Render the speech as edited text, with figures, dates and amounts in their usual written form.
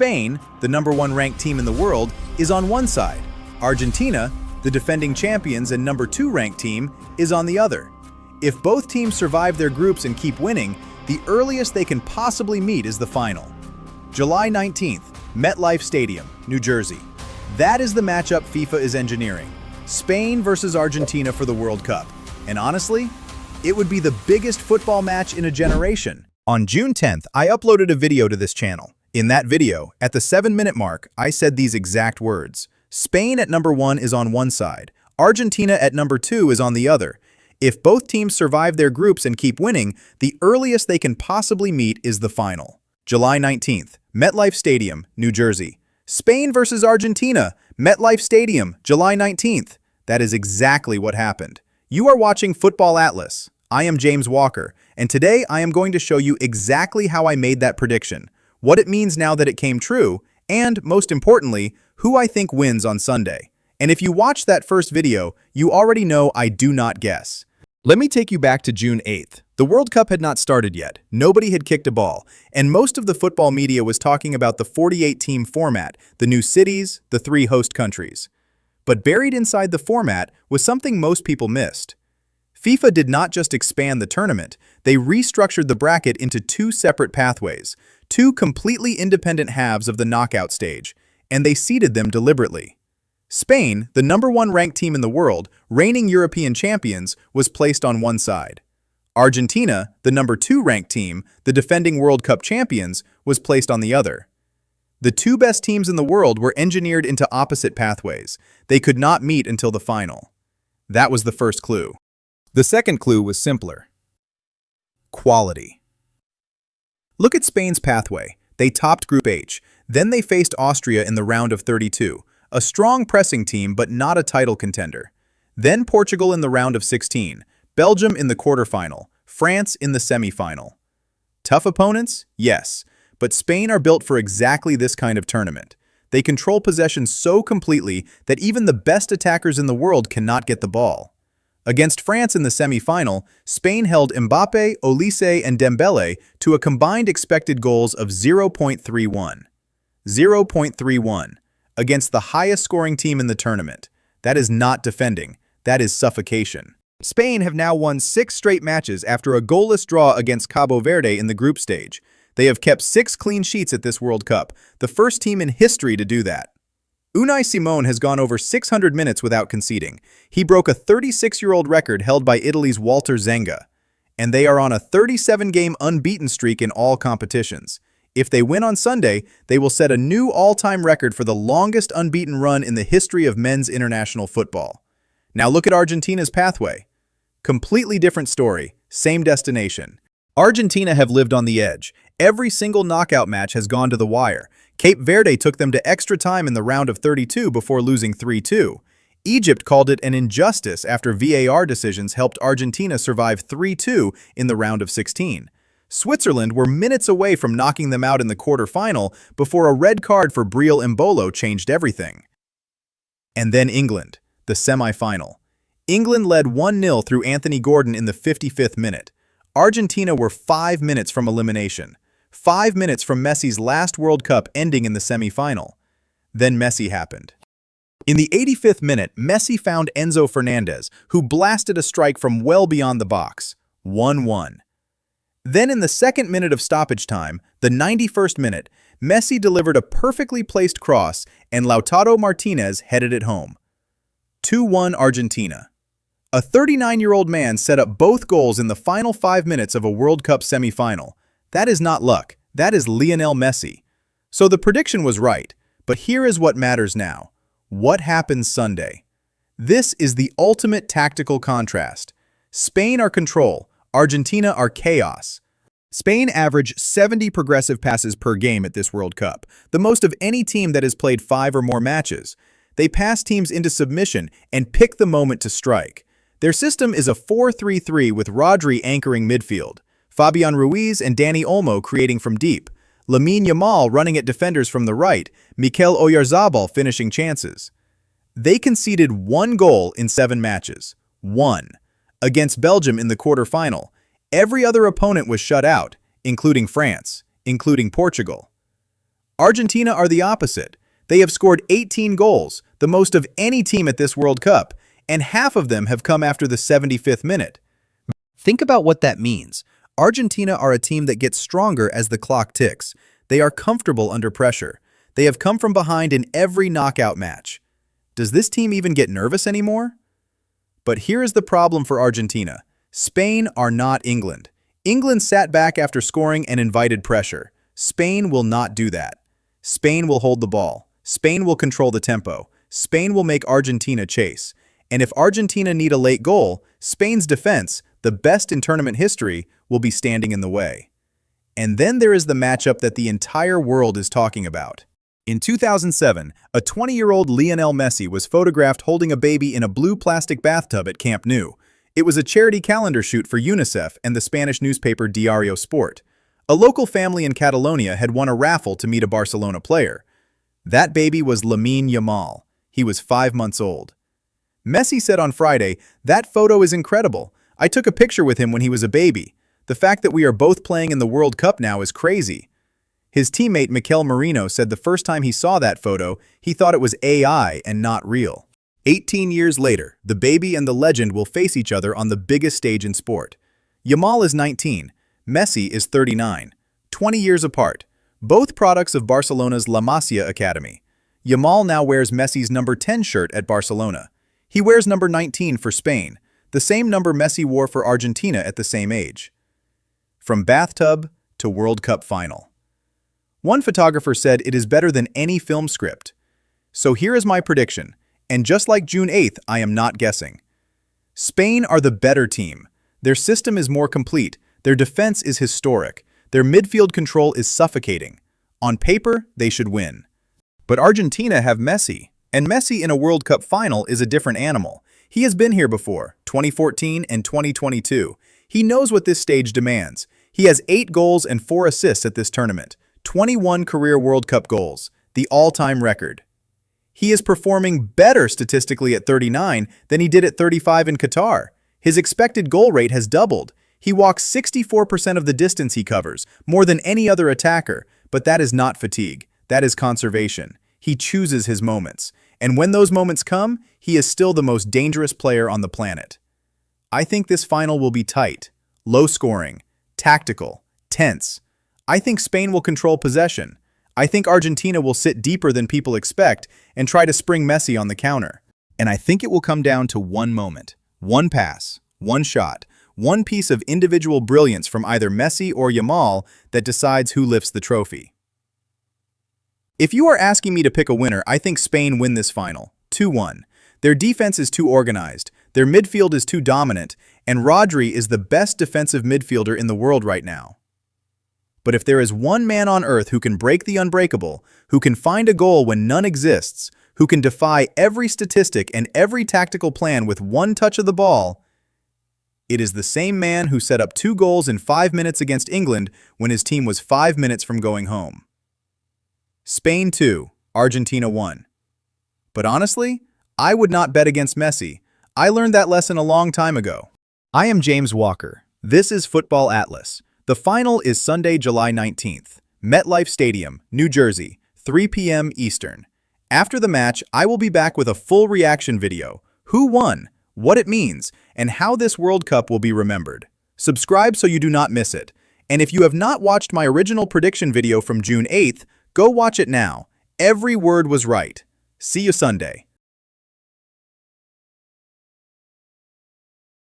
Spain, the #1 ranked team in the world, is on one side. Argentina, the defending champions and #2 ranked team, is on the other. If both teams survive their groups and keep winning, the earliest they can possibly meet is the final. July 19th, MetLife Stadium, New Jersey. That is the matchup FIFA is engineering. Spain versus Argentina for the World Cup. And honestly, it would be the biggest football match in a generation. On June 10th, I uploaded a video to this channel. In that video, at the 7-minute mark, I said these exact words. Spain at #1 is on one side. Argentina at #2 is on the other. If both teams survive their groups and keep winning, the earliest they can possibly meet is the final. July 19th, MetLife Stadium, New Jersey. Spain versus Argentina, MetLife Stadium, July 19th. That is exactly what happened. You are watching Football Atlas. I am James Walker, and today I am going to show you exactly how I made that prediction, what it means now that it came true, and, most importantly, who I think wins on Sunday. And if you watched that first video, you already know I do not guess. Let me take you back to June 8th. The World Cup had not started yet, nobody had kicked a ball, and most of the football media was talking about the 48-team format, the new cities, the 3 host countries. But buried inside the format was something most people missed. FIFA did not just expand the tournament, they restructured the bracket into 2 separate pathways, 2 completely independent halves of the knockout stage, and they seeded them deliberately. Spain, the #1 ranked team in the world, reigning European champions, was placed on one side. Argentina, the #2 ranked team, the defending World Cup champions, was placed on the other. The 2 best teams in the world were engineered into opposite pathways. They could not meet until the final. That was the first clue. The second clue was simpler. Quality. Look at Spain's pathway. They topped Group H. Then they faced Austria in the round of 32, a strong pressing team but not a title contender. Then Portugal in the round of 16, Belgium in the quarterfinal, France in the semifinal. Tough opponents? Yes, but Spain are built for exactly this kind of tournament. They control possession so completely that even the best attackers in the world cannot get the ball. Against France in the semi-final, Spain held Mbappe, Olise, and Dembele to a combined expected goals of 0.31. 0.31. Against the highest scoring team in the tournament. That is not defending, that is suffocation. Spain have now won 6 straight matches after a goalless draw against Cabo Verde in the group stage. They have kept 6 clean sheets at this World Cup, the first team in history to do that. Unai Simon has gone over 600 minutes without conceding. He broke a 36-year-old record held by Italy's Walter Zenga. And they are on a 37-game unbeaten streak in all competitions. If they win on Sunday, they will set a new all-time record for the longest unbeaten run in the history of men's international football. Now look at Argentina's pathway. Completely different story, same destination. Argentina have lived on the edge. Every single knockout match has gone to the wire. Cape Verde took them to extra time in the round of 32 before losing 3-2. Egypt called it an injustice after VAR decisions helped Argentina survive 3-2 in the round of 16. Switzerland were minutes away from knocking them out in the quarterfinal before a red card for Breel Embolo changed everything. And then England, the semi-final. England led 1-0 through Anthony Gordon in the 55th minute. Argentina were 5 minutes from elimination. 5 minutes from Messi's last World Cup ending in the semi-final. Then Messi happened. In the 85th minute, Messi found Enzo Fernandez, who blasted a strike from well beyond the box. 1-1. Then in the 2nd minute of stoppage time, the 91st minute, Messi delivered a perfectly placed cross and Lautaro Martinez headed it home. 2-1 Argentina. A 39-year-old man set up both goals in the final 5 minutes of a World Cup semi-final. That is not luck, that is Lionel Messi. So the prediction was right, but here is what matters now. What happens Sunday? This is the ultimate tactical contrast. Spain are control, Argentina are chaos. Spain average 70 progressive passes per game at this World Cup, the most of any team that has played 5 or more matches. They pass teams into submission and pick the moment to strike. Their system is a 4-3-3 with Rodri anchoring midfield, Fabian Ruiz and Dani Olmo creating from deep, Lamine Yamal running at defenders from the right, Mikel Oyarzabal finishing chances. They conceded 1 goal in 7 matches. 1. Against Belgium in the quarterfinal. Every other opponent was shut out, including France, including Portugal. Argentina are the opposite. They have scored 18 goals, the most of any team at this World Cup, and half of them have come after the 75th minute. Think about what that means. Argentina are a team that gets stronger as the clock ticks. They are comfortable under pressure. They have come from behind in every knockout match. Does this team even get nervous anymore? But here is the problem for Argentina. Spain are not England. England sat back after scoring and invited pressure. Spain will not do that. Spain will hold the ball. Spain will control the tempo. Spain will make Argentina chase. And if Argentina need a late goal, Spain's defense, the best in tournament history, will be standing in the way. And then there is the matchup that the entire world is talking about. In 2007, a 20-year-old Leona Messi was photographed holding a baby in a blue plastic bathtub at Camp Nou. It was a charity calendar shoot for UNICEF and the Spanish newspaper Diario Sport. A local family in Catalonia had won a raffle to meet a Barcelona player. That baby was Lamine Yamal. He was 5 months old. Messi said on Friday, "That photo is incredible. I took a picture with him when he was a baby. The fact that we are both playing in the World Cup now is crazy." His teammate Mikel Merino said the first time he saw that photo, he thought it was AI and not real. 18 years later, the baby and the legend will face each other on the biggest stage in sport. Yamal is 19, Messi is 39, 20 years apart, both products of Barcelona's La Masia Academy. Yamal now wears Messi's number 10 shirt at Barcelona. He wears number 19 for Spain, the same number Messi wore for Argentina at the same age. From bathtub to World Cup final. One photographer said it is better than any film script. So here is my prediction, and just like June 8th, I am not guessing. Spain are the better team. Their system is more complete, their defense is historic, their midfield control is suffocating. On paper, they should win. But Argentina have Messi, and Messi in a World Cup final is a different animal. He has been here before, 2014 and 2022. He knows what this stage demands. He has 8 goals and 4 assists at this tournament. 21 career World Cup goals, the all-time record. He is performing better statistically at 39 than he did at 35 in Qatar. His expected goal rate has doubled. He walks 64% of the distance he covers, more than any other attacker, but that is not fatigue. That is conservation. He chooses his moments. And when those moments come, he is still the most dangerous player on the planet. I think this final will be tight, low scoring, tactical, tense. I think Spain will control possession. I think Argentina will sit deeper than people expect and try to spring Messi on the counter. And I think it will come down to one moment, one pass, one shot, one piece of individual brilliance from either Messi or Yamal that decides who lifts the trophy. If you are asking me to pick a winner, I think Spain win this final, 2-1. Their defense is too organized, their midfield is too dominant, and Rodri is the best defensive midfielder in the world right now. But if there is one man on earth who can break the unbreakable, who can find a goal when none exists, who can defy every statistic and every tactical plan with one touch of the ball, it is the same man who set up 2 goals in 5 minutes against England when his team was 5 minutes from going home. Spain 2, Argentina 1. But honestly, I would not bet against Messi. I learned that lesson a long time ago. I am James Walker. This is Football Atlas. The final is Sunday, July 19th, MetLife Stadium, New Jersey, 3 p.m. Eastern. After the match, I will be back with a full reaction video, who won, what it means, and how this World Cup will be remembered. Subscribe so you do not miss it. And if you have not watched my original prediction video from June 8th, go watch it now. Every word was right. See you Sunday.